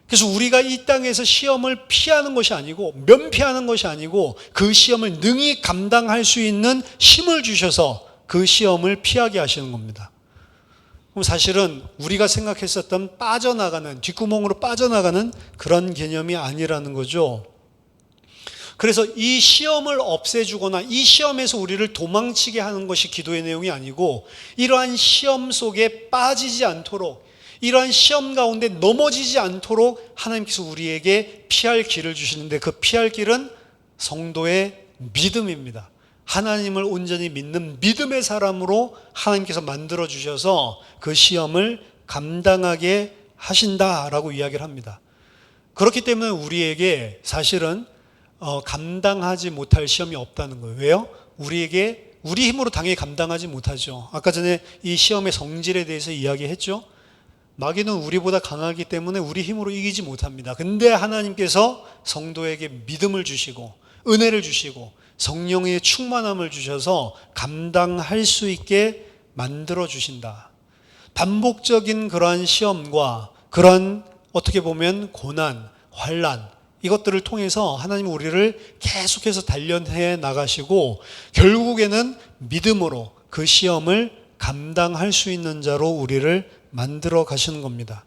그래서 우리가 이 땅에서 시험을 피하는 것이 아니고 면피하는 것이 아니고 그 시험을 능히 감당할 수 있는 힘을 주셔서 그 시험을 피하게 하시는 겁니다. 그럼 사실은 우리가 생각했었던 빠져나가는, 뒷구멍으로 빠져나가는 그런 개념이 아니라는 거죠. 그래서 이 시험을 없애주거나 이 시험에서 우리를 도망치게 하는 것이 기도의 내용이 아니고 이러한 시험 속에 빠지지 않도록 이러한 시험 가운데 넘어지지 않도록 하나님께서 우리에게 피할 길을 주시는데, 그 피할 길은 성도의 믿음입니다. 하나님을 온전히 믿는 믿음의 사람으로 하나님께서 만들어 주셔서 그 시험을 감당하게 하신다라고 이야기를 합니다. 그렇기 때문에 우리에게 사실은 감당하지 못할 시험이 없다는 거예요. 왜요? 우리 힘으로 당연히 감당하지 못하죠. 아까 전에 이 시험의 성질에 대해서 이야기했죠. 마귀는 우리보다 강하기 때문에 우리 힘으로 이기지 못합니다. 근데 하나님께서 성도에게 믿음을 주시고 은혜를 주시고 성령의 충만함을 주셔서 감당할 수 있게 만들어 주신다. 반복적인 그러한 시험과 그런 어떻게 보면 고난, 환난, 이것들을 통해서 하나님은 우리를 계속해서 단련해 나가시고 결국에는 믿음으로 그 시험을 감당할 수 있는 자로 우리를 만들어 가시는 겁니다.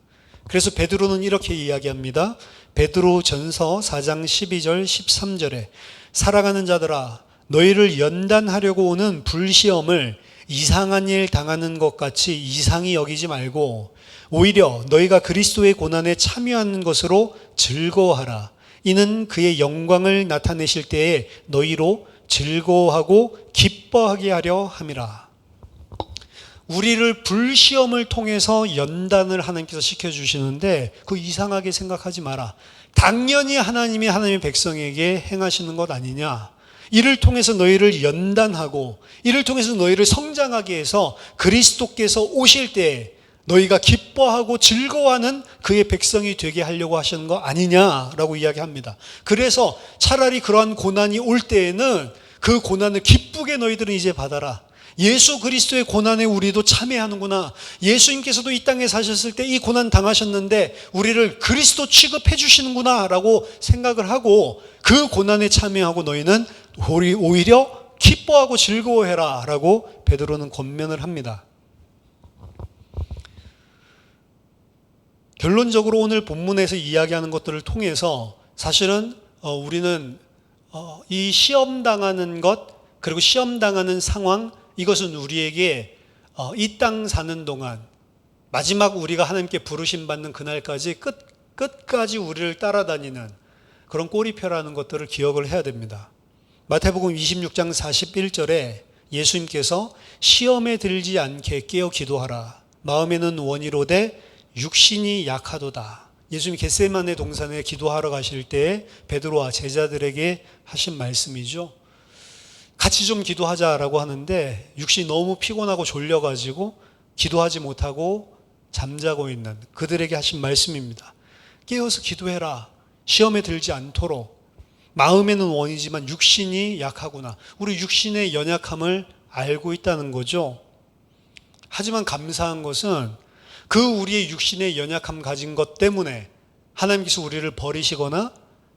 그래서 베드로는 이렇게 이야기합니다. 베드로 전서 4장 12절 13절에 사랑하는 자들아, 너희를 연단하려고 오는 불시험을 이상한 일 당하는 것 같이 이상히 여기지 말고 오히려 너희가 그리스도의 고난에 참여하는 것으로 즐거워하라. 이는 그의 영광을 나타내실 때에 너희로 즐거워하고 기뻐하게 하려 함이라. 우리를 불시험을 통해서 연단을 하나님께서 시켜주시는데 그 이상하게 생각하지 마라. 당연히 하나님이 하나님의 백성에게 행하시는 것 아니냐. 이를 통해서 너희를 연단하고 이를 통해서 너희를 성장하게 해서 그리스도께서 오실 때 너희가 기뻐하고 즐거워하는 그의 백성이 되게 하려고 하시는 거 아니냐라고 이야기합니다. 그래서 차라리 그러한 고난이 올 때에는 그 고난을 기쁘게 너희들은 이제 받아라. 예수 그리스도의 고난에 우리도 참여하는구나. 예수님께서도 이 땅에 사셨을 때 이 고난 당하셨는데 우리를 그리스도 취급해 주시는구나 라고 생각을 하고 그 고난에 참여하고 너희는 오히려 기뻐하고 즐거워해라 라고 베드로는 권면을 합니다. 결론적으로 오늘 본문에서 이야기하는 것들을 통해서 사실은 우리는 이 시험당하는 것 그리고 시험당하는 상황, 이것은 우리에게 이 땅 사는 동안 마지막 우리가 하나님께 부르심 받는 그날까지 끝까지 우리를 따라다니는 그런 꼬리표라는 것들을 기억을 해야 됩니다. 마태복음 26장 41절에 예수님께서 시험에 들지 않게 깨어 기도하라. 마음에는 원이로되 육신이 약하도다. 예수님이 겟세마네 동산에 기도하러 가실 때 베드로와 제자들에게 하신 말씀이죠. 같이 좀 기도하자라고 하는데 육신이 너무 피곤하고 졸려가지고 기도하지 못하고 잠자고 있는 그들에게 하신 말씀입니다. 깨어서 기도해라. 시험에 들지 않도록. 마음에는 원이지만 육신이 약하구나. 우리 육신의 연약함을 알고 있다는 거죠. 하지만 감사한 것은 그 우리의 육신의 연약함 가진 것 때문에 하나님께서 우리를 버리시거나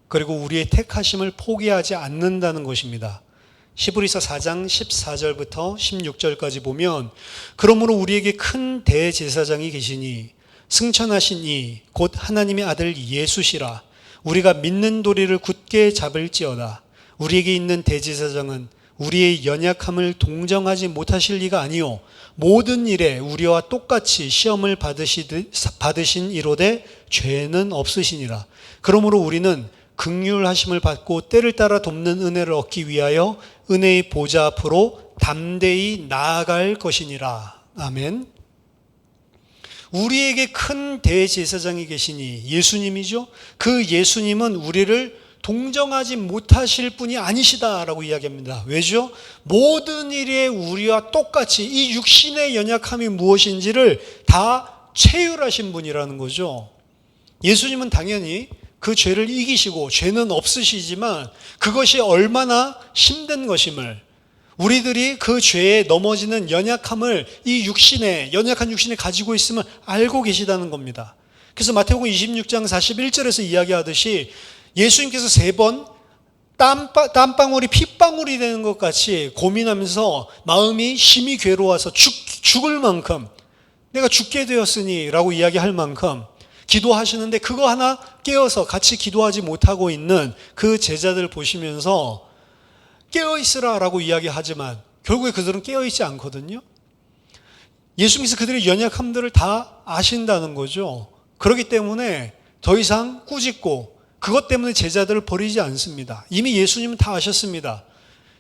그리고 우리의 택하심을 포기하지 않는다는 것입니다. 히브리서 4장 14절부터 16절까지 보면 그러므로 우리에게 큰 대제사장이 계시니 승천하신 이 곧 하나님의 아들 예수시라. 우리가 믿는 도리를 굳게 잡을지어다. 우리에게 있는 대제사장은 우리의 연약함을 동정하지 못하실 리가 아니요 모든 일에 우리와 똑같이 시험을 받으신 이로되 죄는 없으시니라. 그러므로 우리는 긍휼하심을 받고 때를 따라 돕는 은혜를 얻기 위하여 은혜의 보좌 앞으로 담대히 나아갈 것이니라. 아멘. 우리에게 큰 대제사장이 계시니 예수님이죠. 그 예수님은 우리를 동정하지 못하실 분이 아니시다라고 이야기합니다. 왜죠? 모든 일에 우리와 똑같이 이 육신의 연약함이 무엇인지를 다 체휼하신 분이라는 거죠. 예수님은 당연히 그 죄를 이기시고 죄는 없으시지만 그것이 얼마나 힘든 것임을, 우리들이 그 죄에 넘어지는 연약함을 이 연약한 육신에 가지고 있음을 알고 계시다는 겁니다. 그래서 마태복음 26장 41절에서 이야기하듯이 예수님께서 3번 땀방울이 핏방울이 되는 것 같이 고민하면서 마음이 심히 괴로워서 죽을 만큼 내가 죽게 되었으니 라고 이야기할 만큼 기도하시는데 그거 하나 깨어서 같이 기도하지 못하고 있는 그 제자들 보시면서 깨어있으라 라고 이야기하지만 결국에 그들은 깨어있지 않거든요. 예수님께서 그들의 연약함들을 다 아신다는 거죠. 그렇기 때문에 더 이상 꾸짖고 그것 때문에 제자들을 버리지 않습니다. 이미 예수님은 다 아셨습니다.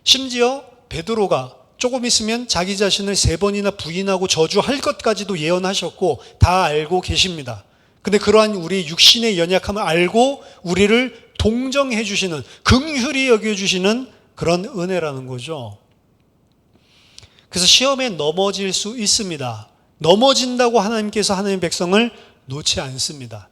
심지어 베드로가 조금 있으면 자기 자신을 3번이나 부인하고 저주할 것까지도 예언하셨고 다 알고 계십니다. 근데 그러한 우리 육신의 연약함을 알고 우리를 동정해 주시는, 긍휼히 여겨 주시는 그런 은혜라는 거죠. 그래서 시험에 넘어질 수 있습니다. 넘어진다고 하나님께서 하나님의 백성을 놓지 않습니다.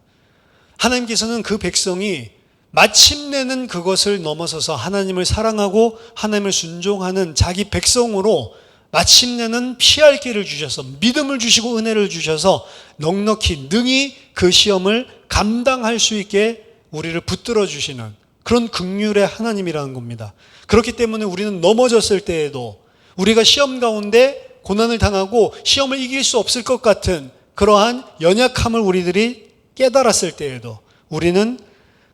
하나님께서는 그 백성이 마침내는 그것을 넘어서서 하나님을 사랑하고 하나님을 순종하는 자기 백성으로 마침내는 피할 길을 주셔서 믿음을 주시고 은혜를 주셔서 넉넉히 능히 그 시험을 감당할 수 있게 우리를 붙들어 주시는 그런 긍휼의 하나님이라는 겁니다. 그렇기 때문에 우리는 넘어졌을 때에도 우리가 시험 가운데 고난을 당하고 시험을 이길 수 없을 것 같은 그러한 연약함을 우리들이 깨달았을 때에도 우리는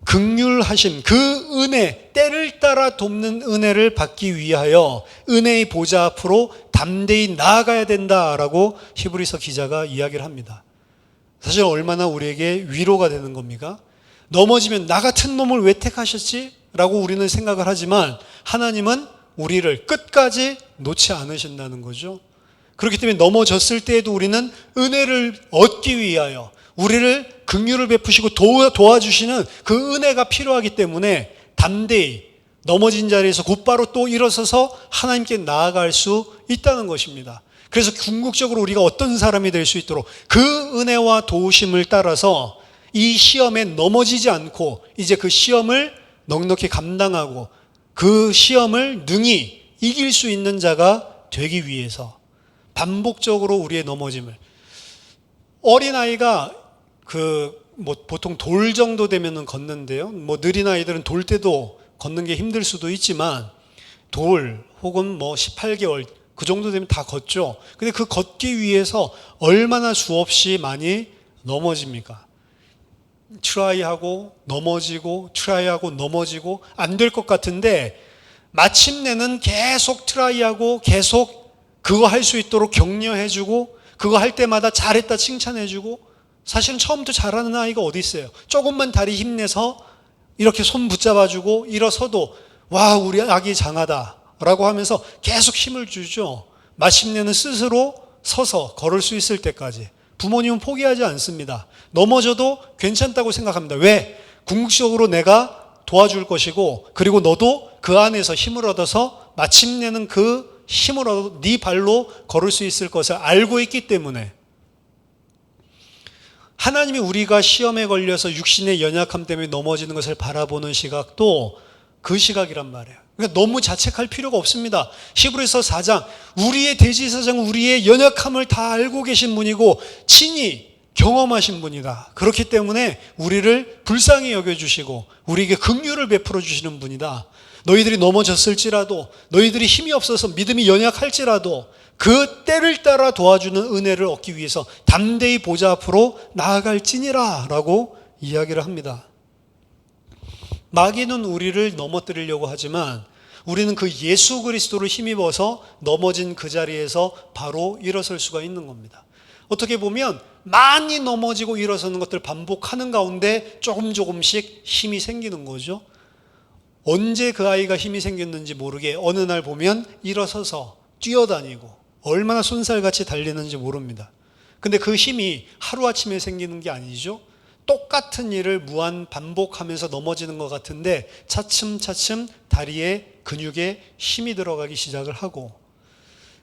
긍휼하심, 그 은혜, 때를 따라 돕는 은혜를 받기 위하여 은혜의 보좌 앞으로 담대히 나아가야 된다라고 히브리서 기자가 이야기를 합니다. 사실 얼마나 우리에게 위로가 되는 겁니까? 넘어지면 나 같은 놈을 왜 택하셨지? 라고 우리는 생각을 하지만 하나님은 우리를 끝까지 놓지 않으신다는 거죠. 그렇기 때문에 넘어졌을 때에도 우리는 은혜를 얻기 위하여 우리를 긍휼을 베푸시고 도와주시는 그 은혜가 필요하기 때문에 담대히 넘어진 자리에서 곧바로 또 일어서서 하나님께 나아갈 수 있다는 것입니다. 그래서 궁극적으로 우리가 어떤 사람이 될 수 있도록 그 은혜와 도우심을 따라서 이 시험에 넘어지지 않고 이제 그 시험을 넉넉히 감당하고 그 시험을 능히 이길 수 있는 자가 되기 위해서 반복적으로 우리의 넘어짐을, 어린아이가 보통 돌 정도 되면은 걷는데요. 느린 아이들은 돌 때도 걷는 게 힘들 수도 있지만 돌 혹은 18개월 그 정도 되면 다 걷죠. 근데 그 걷기 위해서 얼마나 수없이 많이 넘어집니까? 트라이하고 넘어지고 트라이하고 넘어지고 안 될 것 같은데 마침내는 계속 트라이하고 계속 그거 할 수 있도록 격려해주고 그거 할 때마다 잘했다 칭찬해주고. 사실은 처음부터 잘하는 아이가 어디 있어요? 조금만 다리 힘내서 이렇게 손 붙잡아주고 일어서도 와 우리 아기 장하다 라고 하면서 계속 힘을 주죠. 마침내는 스스로 서서 걸을 수 있을 때까지 부모님은 포기하지 않습니다. 넘어져도 괜찮다고 생각합니다. 왜? 궁극적으로 내가 도와줄 것이고 그리고 너도 그 안에서 힘을 얻어서 마침내는 그 힘을 얻어 네 발로 걸을 수 있을 것을 알고 있기 때문에. 하나님이 우리가 시험에 걸려서 육신의 연약함 때문에 넘어지는 것을 바라보는 시각도 그 시각이란 말이에요. 그러니까 너무 자책할 필요가 없습니다. 히브리서 4장, 우리의 대지사장은 우리의 연약함을 다 알고 계신 분이고 친히 경험하신 분이다. 그렇기 때문에 우리를 불쌍히 여겨주시고 우리에게 긍휼을 베풀어 주시는 분이다. 너희들이 넘어졌을지라도 너희들이 힘이 없어서 믿음이 연약할지라도 그 때를 따라 도와주는 은혜를 얻기 위해서 담대히 보좌 앞으로 나아갈지니라 라고 이야기를 합니다. 마귀는 우리를 넘어뜨리려고 하지만 우리는 그 예수 그리스도를 힘입어서 넘어진 그 자리에서 바로 일어설 수가 있는 겁니다. 어떻게 보면 많이 넘어지고 일어서는 것들을 반복하는 가운데 조금씩 힘이 생기는 거죠. 언제 그 아이가 힘이 생겼는지 모르게 어느 날 보면 일어서서 뛰어다니고 얼마나 쏜살같이 달리는지 모릅니다. 근데 그 힘이 하루아침에 생기는 게 아니죠. 똑같은 일을 무한 반복하면서 넘어지는 것 같은데 차츰차츰 다리에 근육에 힘이 들어가기 시작을 하고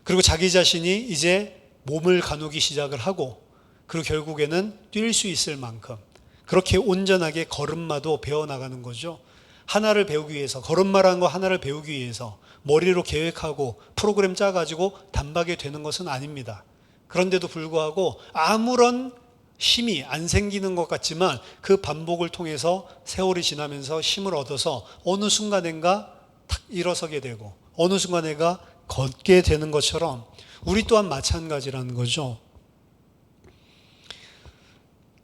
그리고 자기 자신이 이제 몸을 가누기 시작을 하고 그리고 결국에는 뛸 수 있을 만큼 그렇게 온전하게 걸음마도 배워나가는 거죠. 하나를 배우기 위해서, 걸음마라는 거 하나를 배우기 위해서 머리로 계획하고 프로그램 짜가지고 단박에 되는 것은 아닙니다. 그런데도 불구하고 아무런 힘이 안 생기는 것 같지만 그 반복을 통해서 세월이 지나면서 힘을 얻어서 어느 순간인가 탁 일어서게 되고 어느 순간에가 걷게 되는 것처럼 우리 또한 마찬가지라는 거죠.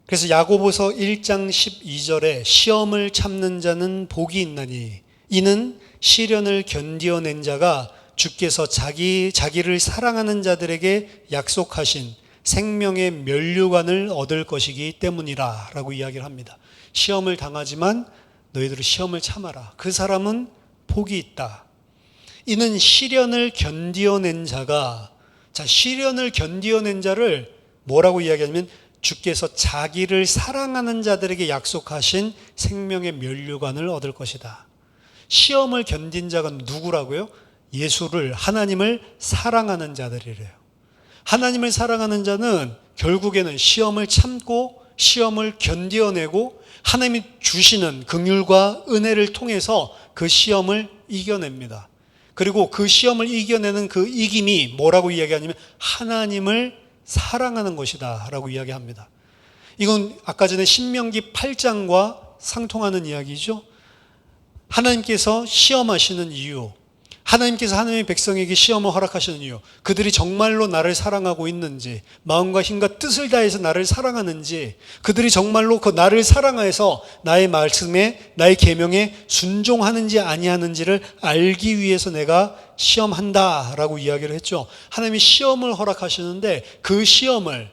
그래서 야고보서 1장 12절에 시험을 참는 자는 복이 있나니 이는 시련을 견디어낸 자가 주께서 자기를 사랑하는 자들에게 약속하신 생명의 면류관을 얻을 것이기 때문이라 라고 이야기를 합니다. 시험을 당하지만 너희들은 시험을 참아라. 그 사람은 복이 있다. 이는 시련을 견디어낸 자가, 시련을 견디어낸 자를 뭐라고 이야기하냐면 주께서 자기를 사랑하는 자들에게 약속하신 생명의 면류관을 얻을 것이다. 시험을 견딘 자가 누구라고요? 예수를, 하나님을 사랑하는 자들이래요. 하나님을 사랑하는 자는 결국에는 시험을 참고 시험을 견디어내고 하나님이 주시는 긍휼과 은혜를 통해서 그 시험을 이겨냅니다. 그리고 그 시험을 이겨내는 그 이김이 뭐라고 이야기하냐면 하나님을 사랑하는 것이다 라고 이야기합니다. 이건 아까 전에 신명기 8장과 상통하는 이야기죠. 하나님께서 시험하시는 이유, 하나님께서 하나님의 백성에게 시험을 허락하시는 이유, 그들이 정말로 나를 사랑하고 있는지, 마음과 힘과 뜻을 다해서 나를 사랑하는지, 그들이 정말로 그 나를 사랑해서 나의 말씀에, 나의 계명에 순종하는지 아니하는지를 알기 위해서 내가 시험한다라고 이야기를 했죠. 하나님이 시험을 허락하시는데 그 시험을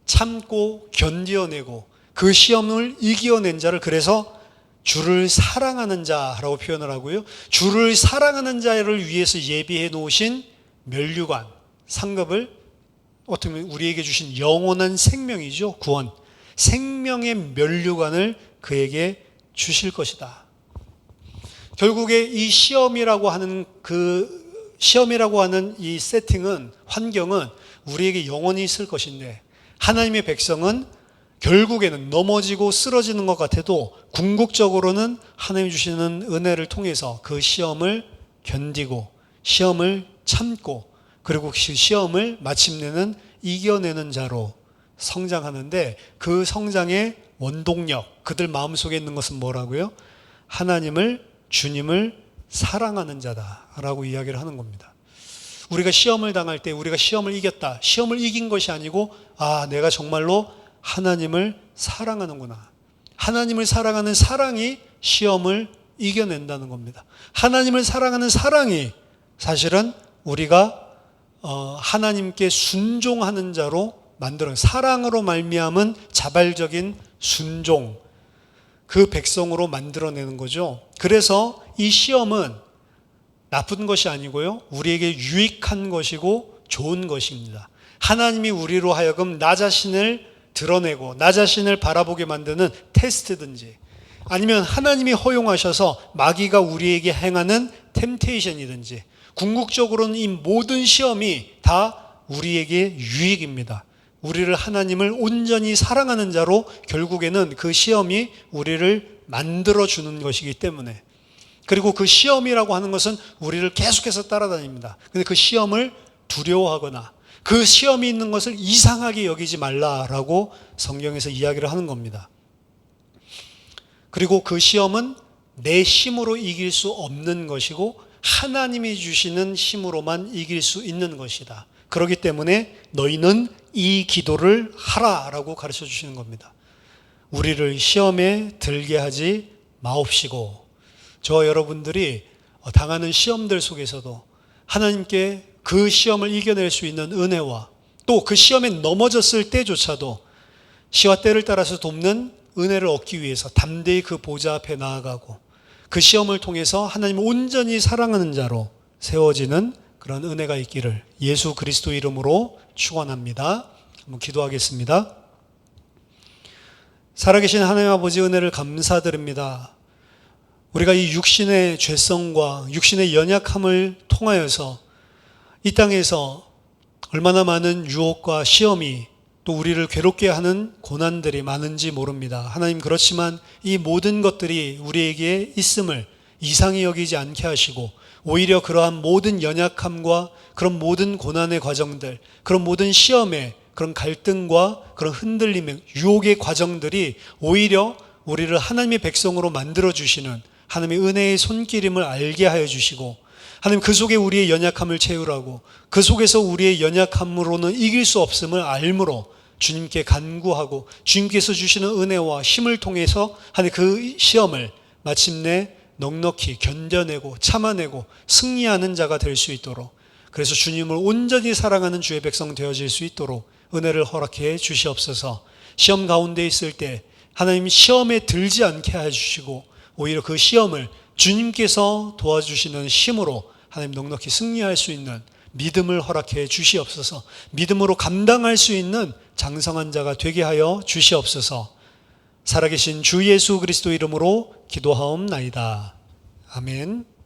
참고 견디어내고 그 시험을 이겨낸 자를 그래서 주를 사랑하는 자라고 표현을 하고요. 주를 사랑하는 자를 위해서 예비해 놓으신 면류관, 상급을 어떻게 보면 우리에게 주신 영원한 생명이죠. 구원. 생명의 면류관을 그에게 주실 것이다. 결국에 이 시험이라고 하는 이 세팅은, 환경은 우리에게 영원히 있을 것인데 하나님의 백성은 결국에는 넘어지고 쓰러지는 것 같아도 궁극적으로는 하나님이 주시는 은혜를 통해서 그 시험을 견디고 시험을 참고 그리고 그 시험을 마침내는 이겨내는 자로 성장하는데 그 성장의 원동력, 그들 마음속에 있는 것은 뭐라고요? 하나님을, 주님을 사랑하는 자다라고 이야기를 하는 겁니다. 우리가 시험을 당할 때 우리가 시험을 이겼다. 시험을 이긴 것이 아니고 내가 정말로 하나님을 사랑하는구나. 하나님을 사랑하는 사랑이 시험을 이겨낸다는 겁니다. 하나님을 사랑하는 사랑이 사실은 우리가 하나님께 순종하는 자로 만드는, 사랑으로 말미암은 자발적인 순종, 그 백성으로 만들어내는 거죠. 그래서 이 시험은 나쁜 것이 아니고요, 우리에게 유익한 것이고 좋은 것입니다. 하나님이 우리로 하여금 나 자신을 드러내고 나 자신을 바라보게 만드는 테스트든지, 아니면 하나님이 허용하셔서 마귀가 우리에게 행하는 템테이션이든지, 궁극적으로는 이 모든 시험이 다 우리에게 유익입니다. 우리를, 하나님을 온전히 사랑하는 자로 결국에는 그 시험이 우리를 만들어주는 것이기 때문에, 그리고 그 시험이라고 하는 것은 우리를 계속해서 따라다닙니다. 근데 그 시험을 두려워하거나 그 시험이 있는 것을 이상하게 여기지 말라라고 성경에서 이야기를 하는 겁니다. 그리고 그 시험은 내 힘으로 이길 수 없는 것이고 하나님이 주시는 힘으로만 이길 수 있는 것이다. 그렇기 때문에 너희는 이 기도를 하라라고 가르쳐 주시는 겁니다. 우리를 시험에 들게 하지 마옵시고, 저와 여러분들이 당하는 시험들 속에서도 하나님께 그 시험을 이겨낼 수 있는 은혜와 또 그 시험에 넘어졌을 때조차도 시와 때를 따라서 돕는 은혜를 얻기 위해서 담대히 그 보좌 앞에 나아가고 그 시험을 통해서 하나님을 온전히 사랑하는 자로 세워지는 그런 은혜가 있기를 예수 그리스도 이름으로 축원합니다. 한번 기도하겠습니다. 살아계신 하나님 아버지, 은혜를 감사드립니다. 우리가 이 육신의 죄성과 육신의 연약함을 통하여서 이 땅에서 얼마나 많은 유혹과 시험이 또 우리를 괴롭게 하는 고난들이 많은지 모릅니다. 하나님, 그렇지만 이 모든 것들이 우리에게 있음을 이상히 여기지 않게 하시고 오히려 그러한 모든 연약함과 그런 모든 고난의 과정들, 그런 모든 시험의 그런 갈등과 그런 흔들림의 유혹의 과정들이 오히려 우리를 하나님의 백성으로 만들어주시는 하나님의 은혜의 손길임을 알게 하여 주시고, 하나님 그 속에 우리의 연약함을 채우라고, 그 속에서 우리의 연약함으로는 이길 수 없음을 알므로 주님께 간구하고 주님께서 주시는 은혜와 힘을 통해서 하나님 그 시험을 마침내 넉넉히 견뎌내고 참아내고 승리하는 자가 될 수 있도록, 그래서 주님을 온전히 사랑하는 주의 백성 되어질 수 있도록 은혜를 허락해 주시옵소서. 시험 가운데 있을 때 하나님 시험에 들지 않게 해주시고 오히려 그 시험을 주님께서 도와주시는 힘으로 하나님 넉넉히 승리할 수 있는 믿음을 허락해 주시옵소서. 믿음으로 감당할 수 있는 장성한 자가 되게 하여 주시옵소서. 살아계신 주 예수 그리스도 이름으로 기도하옵나이다. 아멘.